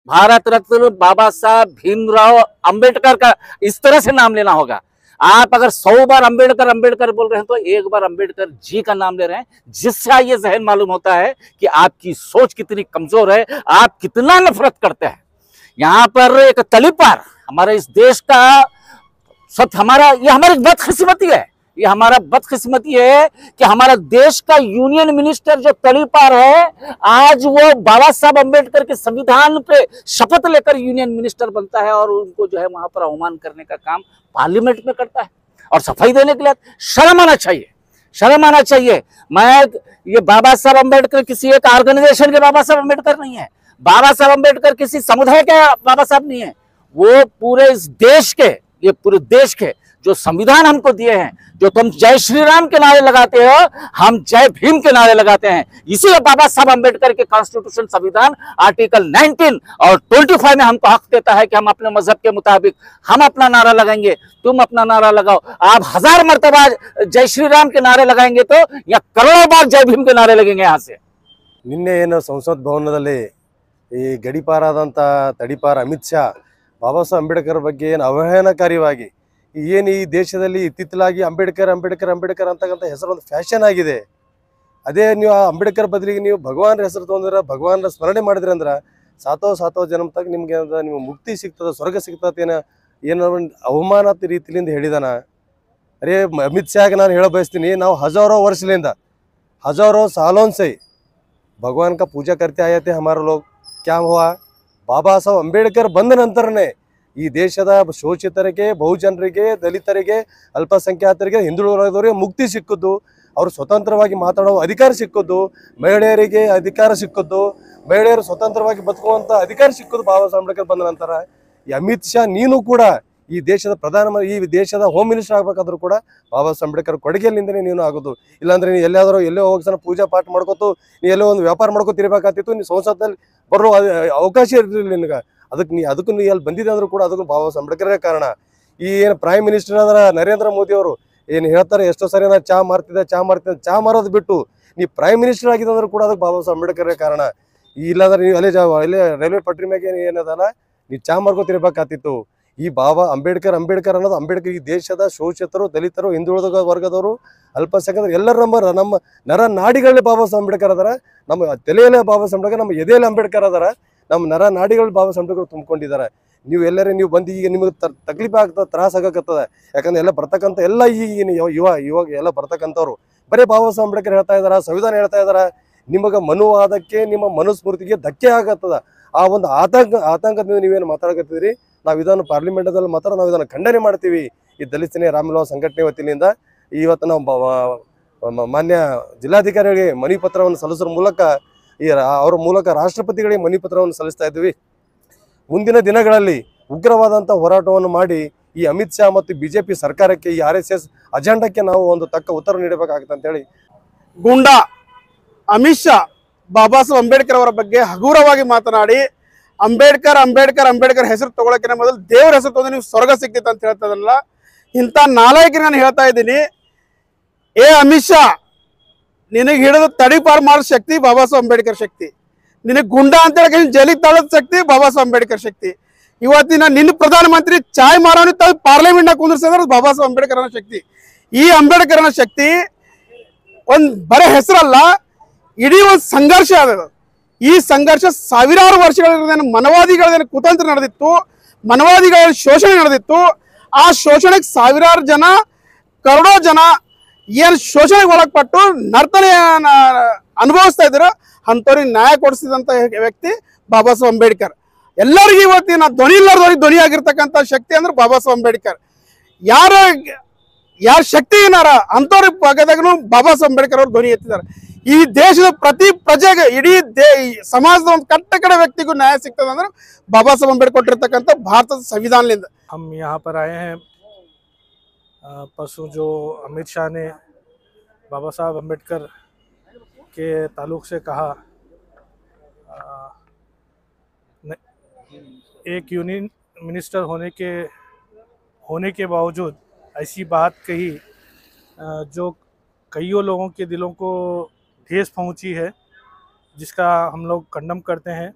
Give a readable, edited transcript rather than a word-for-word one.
भारत रत्न बाबा साहब भीमराव अंबेडकर का इस तरह से नाम लेना होगा। आप अगर 100 बार अंबेडकर अंबेडकर बोल रहे हैं तो एक बार अंबेडकर जी का नाम ले रहे हैं, जिससे ये जहन मालूम होता है कि आपकी सोच कितनी कमजोर है, आप कितना नफरत करते हैं। यहाँ पर एक तलीपार हमारे इस देश का सब हमारा, ये हमारी बदकिस्मती है, ये हमारा बदकिस्मती है कि हमारा देश का यूनियन मिनिस्टर जो तलीपार है, आज वो बाबा साहब अंबेडकर के संविधान पे शपथ लेकर यूनियन मिनिस्टर बनता है और उनको जो है वहां पर अवमान करने का काम पार्लियामेंट में करता है और सफाई देने के लिए। शर्म आना चाहिए, शर्म आना चाहिए। मैं ये बाबा साहब अंबेडकर किसी एक ऑर्गेनाइजेशन के बाबा साहब अंबेडकर नहीं है, बाबा साहब अंबेडकर किसी समुदाय के बाबा साहब नहीं है, वो पूरे इस देश के, ये पूरे देश के जो संविधान हमको दिए हैं, जो तुम जय श्री राम के नारे लगाते हो, हम जय भीम के नारे लगाते हैं। इसीलिए बाबा साहब अंबेडकर के कॉन्स्टिट्यूशन संविधान आर्टिकल 19 और 25 में हमको हक देता है कि हम अपने मजहब के मुताबिक हम अपना नारा लगाएंगे, तुम अपना नारा लगाओ। आप 1000 मर्तबा जय श्री राम के नारे लगाएंगे तो या करोड़ों बार जय भीम के नारे लगेंगे यहाँ से। ನಿನ್ನೆ ಏನು ಸಂಸತ್ ಭವನದಲ್ಲಿ ಈ ಗಡಿಪಾರಾದಂಥ ತಡಿಪಾರ ಅಮಿತ್ ಶಾ ಬಾಬಾ ಸಾಹೇಬ್ ಅಂಬೇಡ್ಕರ್ ಬಗ್ಗೆ ಏನು ಅವಹೇಳನಕಾರಿಯಾಗಿ ಏನು ಈ ದೇಶದಲ್ಲಿ ಇತ್ತಿತ್ತಲಾಗಿ ಅಂಬೇಡ್ಕರ್ ಅಂಬೇಡ್ಕರ್ ಅಂಬೇಡ್ಕರ್ ಅಂತಕ್ಕಂಥ ಹೆಸರೊಂದು ಫ್ಯಾಷನ್ ಆಗಿದೆ. ಅದೇ ನೀವು ಆ ಅಂಬೇಡ್ಕರ್ ಬದಲಿಗೆ ನೀವು ಭಗವಾನ್ ಹೆಸರು ತೊಗೊಂಡ್ರೆ, ಭಗವಾನ್ ಸ್ಮರಣೆ ಮಾಡಿದ್ರಿ ಅಂದ್ರೆ ಸಾತೋ ಜನ್ಮ ತಕ್ಕ ನಿಮ್ಗೆ ನಿಮ್ಗೆ ಮುಕ್ತಿ ಸಿಗ್ತದೆ, ಸ್ವರ್ಗ ಸಿಗ್ತದೆ ಏನೋ ಅವಮಾನ ರೀತಿಯಿಂದ ಹೇಳಿದಾನ. ಅರೇ ಅಮಿತ್ ಶಾಗೆ ನಾನು ಹೇಳ ಬಯಸ್ತೀನಿ, ನಾವು हजारों वर्षलिंद हजारों सालों से भगवान का पूजा करते आए थे हमारे लोग। क्या हुआ, बाबा साहब अंबेडकर ಬಂದ ನಂತರನೇ ಈ ದೇಶದ ಶೋಷಿತರಿಗೆ, ಬಹುಜನರಿಗೆ, ದಲಿತರಿಗೆ, ಅಲ್ಪಸಂಖ್ಯಾತರಿಗೆ, ಹಿಂದುಳಿದವರಿಗೆ ಮುಕ್ತಿ ಸಿಕ್ಕಿದ್ದು, ಅವರು ಸ್ವತಂತ್ರವಾಗಿ ಮಾತಾಡೋ ಅಧಿಕಾರ ಸಿಕ್ಕಿದ್ದು, ಮಹಿಳೆಯರಿಗೆ ಅಧಿಕಾರ ಸಿಕ್ಕಿದ್ದು, ಮಹಿಳೆಯರು ಸ್ವತಂತ್ರವಾಗಿ ಬದುಕುವಂಥ ಅಧಿಕಾರ ಸಿಕ್ಕಿದ್ದು ಬಾಬಾ ಸಾಹೇಬ್ ಅಂಬೇಡ್ಕರ್ ಬಂದ ನಂತರ. ಈ ಅಮಿತ್ ಶಾ ನೀನು ಕೂಡ ಈ ದೇಶದ ಪ್ರಧಾನಮಂತ್ರಿ, ಈ ದೇಶದ ಹೋಮ್ ಮಿನಿಸ್ಟರ್ ಆಗಬೇಕಾದ್ರೂ ಕೂಡ ಬಾಬಾ ಸಾಹೇಬ್ ಅಂಬೇಡ್ಕರ್ ಕೊಡುಗೆಯಲ್ಲಿಂದನೇ ನೀನು ಆಗೋದು. ಇಲ್ಲಾಂದ್ರೆ ನೀನು ಎಲ್ಲಾದರೂ ಎಲ್ಲೋ ಹೋಗಿ ಪೂಜಾ ಪಾಠ ಮಾಡ್ಕೋತು, ನೀ ಎಲ್ಲೋ ಒಂದು ವ್ಯಾಪಾರ ಮಾಡ್ಕೋತಿರ್ಬೇಕಾಗ್ತಿತ್ತು. ನೀನು ಸಂಸತ್ತಲ್ಲಿ ಬರೋ ಅವಕಾಶ ಇರಲಿಲ್ಲ ನಿನಗೆ. ಅದಕ್ಕೂ ನೀ ಅಲ್ಲಿ ಬಂದಿದೆ ಅಂದ್ರೂ ಕೂಡ ಅದಕ್ಕೂ ಬಾಬಾ ಸಾಹೇಬ್ ಅಂಬೇಡ್ಕರೇ ಕಾರಣ. ಈ ಏನು ಪ್ರೈಮ್ ಮಿನಿಸ್ಟರ್ ಅಂದ್ರೆ ನರೇಂದ್ರ ಮೋದಿ ಅವರು ಏನು ಹೇಳ್ತಾರೆ, ಎಷ್ಟೋ ಸರಿ ನಾನು ಚಾ ಮಾರೋದು ಬಿಟ್ಟು ನೀ ಪ್ರೈಮ್ ಮಿನಿಸ್ಟರ್ ಆಗಿದೆ ಅಂದ್ರೂ ಕೂಡ ಅದಕ್ಕೆ ಬಾಬಾ ಸಾಹೇಬ್ ಅಂಬೇಡ್ಕರೇ ಕಾರಣ. ಇಲ್ಲಾಂದ್ರೆ ನೀವು ಅಲ್ಲೇ ರೈಲ್ವೆ ಪಟ್ರಿ ಮ್ಯಾಗೆ ಏನದಲ್ಲ ನೀ ಚಾ ಮಾರ್ಕೋತಿರ್ಬೇಕಾಗ್ತಿತ್ತು. ಈ ಬಾಬಾ ಅಂಬೇಡ್ಕರ್ ಅನ್ನೋದು ಅಂಬೇಡ್ಕರ್ ಈ ದೇಶದ ಶೋಷಿತರು, ದಲಿತರು, ಹಿಂದುಳಿದ ವರ್ಗದವರು, ಅಲ್ಪಸಂಖ್ಯಾತರು ಎಲ್ಲರೂ ನಮ್ಮ ನರ ನಾಡಿಗಳಲ್ಲಿ ಬಾಬಾ ಸಾಹೇಬ್ ಅಂಬೇಡ್ಕರ್ ಅದಾರ. ನಮ್ಮ ತಲೆಯಲ್ಲೇ ಬಾಬಾ ಸಾಹೇಬ್ ಅಂಬೇಡ್ಕರ್, ನಮ್ಮ ಎದೆಯಲ್ಲಿ ಅಂಬೇಡ್ಕರ್ ಅದಾರ. ನಮ್ಮ ನರ ನಾಡಿಗಳಲ್ಲಿ ಬಾಬಾ ಸಾಹೇಬ್ ಅಂಬೇಡ್ಕರ್ ತುಂಬಿಕೊಂಡಿದ್ದಾರೆ. ನೀವು ಎಲ್ಲರೂ ನೀವು ಬಂದು ಈಗ ನಿಮಗೆ ತಕ್ಲೀಫ್ ಆಗ್ತದೆ, ತ್ರಾಸ ಆಗಕತ್ತದ. ಯಾಕಂದ್ರೆ ಎಲ್ಲ ಬರ್ತಕ್ಕಂಥ ಎಲ್ಲ ಈಗಿನ ಇವಾಗ ಎಲ್ಲ ಬರ್ತಕ್ಕಂಥವ್ರು ಬರೀ ಬಾಬಾ ಸಾಹೇಬ್ ಅಂಬೇಡ್ಕರ್ ಹೇಳ್ತಾ ಇದಾರ, ಸಂವಿಧಾನ ಹೇಳ್ತಾ ಇದಾರ. ನಿಮಗೆ ಮನುವಾದಕ್ಕೆ, ನಿಮ್ಮ ಮನುಸ್ಮೃತಿಗೆ ಧಕ್ಕೆ ಆಗತ್ತದ. ಆ ಒಂದು ಆತಂಕದಿಂದ ನೀವೇನು ಮಾತಾಡಕತ್ತಿದ್ರಿ, ನಾವು ಇದನ್ನು ಪಾರ್ಲಿಮೆಂಟದಲ್ಲಿ ಮಾತ್ರ ನಾವು ಇದನ್ನು ಖಂಡನೆ ಮಾಡ್ತೀವಿ. ಈ ದಲಿತ ಸೇನೆ ರಾಮಲೀಲಾ ಸಂಘಟನೆ ವತಿಯಿಂದ ಇವತ್ತು ನಾವು ಮಾನ್ಯ ಜಿಲ್ಲಾಧಿಕಾರಿಗಳಿಗೆ ಮನವಿ ಪತ್ರವನ್ನು ಸಲ್ಲಿಸೋದ್ರ ಮೂಲಕ ಅವರ ಮೂಲಕ ರಾಷ್ಟ್ರಪತಿಗಳಿಗೆ ಮನವಿ ಪತ್ರವನ್ನು ಸಲ್ಲಿಸ್ತಾ ಇದ್ವಿ. ಮುಂದಿನ ದಿನಗಳಲ್ಲಿ ಉಗ್ರವಾದಂಥ ಹೋರಾಟವನ್ನು ಮಾಡಿ ಈ ಅಮಿತ್ ಶಾ ಮತ್ತು ಬಿಜೆಪಿ ಸರ್ಕಾರಕ್ಕೆ, ಈ RSS ಅಜೆಂಡಕ್ಕೆ ನಾವು ಒಂದು ತಕ್ಕ ಉತ್ತರ ನೀಡಬೇಕಾಗುತ್ತೆ ಅಂತೇಳಿ. ಗೂಂಡಾ ಅಮಿತ್ ಶಾ ಬಾಬಾ ಸಾಹೇಬ್ ಅಂಬೇಡ್ಕರ್ ಅವರ ಬಗ್ಗೆ ಹಗುರವಾಗಿ ಮಾತನಾಡಿ ಅಂಬೇಡ್ಕರ್ ಹೆಸರು ತಗೊಳಕಿನ ಮೊದಲು ದೇವರ ಹೆಸರು ತಗೊಂಡು ನೀವು ಸ್ವರ್ಗ ಸಿಗ್ತಿತ್ತು ಅಂತ ಹೇಳ್ತದಲ್ಲ, ಇಂಥ ನಾಲಾಯಕರಿಗೆ ನಾನು ಹೇಳ್ತಾ ಇದ್ದೀನಿ, ಏ ಅಮಿತ್ ಶಾ, ನಿನಗೆ ಹಿಡಿದು ತಡಿಪಾರು ಮಾಡೋ ಶಕ್ತಿ ಬಾಬಾ ಸಾಹೇಬ್ ಅಂಬೇಡ್ಕರ್ ಶಕ್ತಿ. ನಿನಗೆ ಗುಂಡಾ ಅಂತ ಹೇಳಿ ಜೈಲಿಗೆ ತಳ್ಳೋದ್ ಶಕ್ತಿ ಬಾಬಾ ಸಾಹೇಬ್ ಅಂಬೇಡ್ಕರ್ ಶಕ್ತಿ. ಇವತ್ತಿನ ನಿನ್ನ ಪ್ರಧಾನಮಂತ್ರಿ ಚಾಯ್ ಮಾರೋನಿ ತಗೊಂಡು ಪಾರ್ಲಿಮೆಂಟ್ನಾಗ ಕುಂದಿರ್ಸಿದ್ರೆ ಬಾಬಾ ಸಾಹೇಬ್ ಅಂಬೇಡ್ಕರ್ ಅನ್ನೋ ಶಕ್ತಿ. ಈ ಅಂಬೇಡ್ಕರ್ ಅನ್ನೋ ಶಕ್ತಿ ಒಂದು ಬರೀ ಹೆಸರಲ್ಲ, ಇಡೀ ಒಂದು ಸಂಘರ್ಷ ಅದ. ಈ ಸಂಘರ್ಷ ಸಾವಿರಾರು ವರ್ಷಗಳಿಂದ ಮನವಾದಿಗಳೇನು ಕುತಂತ್ರ ನಡೆದಿತ್ತು, ಮನವಾದಿಗಳ ಶೋಷಣೆ ನಡೆದಿತ್ತು. ಆ ಶೋಷಣೆಗೆ ಸಾವಿರಾರು ಜನ, ಕರೋಡೋ ಜನ ಏನು ಶೋಷಣೆಗೆ ಒಳಪಟ್ಟು ನರ್ತನೆ ಅನುಭವಿಸ್ತಾ ಇದ್ರು, ಅಂಥವ್ರಿಗೆ ನ್ಯಾಯ ಕೊಡಿಸಿದಂಥ ವ್ಯಕ್ತಿ ಬಾಬಾ ಸಾಹೇಬ್ ಅಂಬೇಡ್ಕರ್. ಎಲ್ಲರಿಗೂ ಇವತ್ತಿನ ಧ್ವನಿ ಇಲ್ಲದವ್ರಿಗೆ ಧ್ವನಿ ಆಗಿರ್ತಕ್ಕಂಥ ಶಕ್ತಿ ಅಂದ್ರೆ ಬಾಬಾ ಸಾಹೇಬ್ ಅಂಬೇಡ್ಕರ್. ಯಾರ ಶಕ್ತಿ ಏನಾರ ಅಂಥವ್ರ ಭಾಗದಾಗೂ ಬಾಬಾ ಸಾಹೇಬ್ ಅಂಬೇಡ್ಕರ್ ಅವ್ರು ಧ್ವನಿ ಎತ್ತಿದ್ದಾರೆ. ಈ ದೇಶದ ಪ್ರತಿ ಪ್ರಜೆಗೆ, ಇಡೀ ಸಮಾಜದ ಒಂದು ಕಟ್ಟಕಡೆ ವ್ಯಕ್ತಿಗೂ ನ್ಯಾಯ ಸಿಗ್ತದೆ ಅಂದ್ರೆ ಬಾಬಾ ಸಾಹೇಬ್ ಅಂಬೇಡ್ಕರ್ ಕೊಟ್ಟಿರ್ತಕ್ಕಂಥ ಭಾರತದ ಸಂವಿಧಾನದಿಂದ. हम यहाँ पर आए हैं, परसों जो अमित शाह ने बाबा साहब अम्बेडकर के ताल्लुक़ से कहा, एक यूनियन मिनिस्टर होने के बावजूद ऐसी बात कही जो कईयों लोगों के दिलों को ठेस पहुंची है, जिसका हम लोग कंडम करते हैं।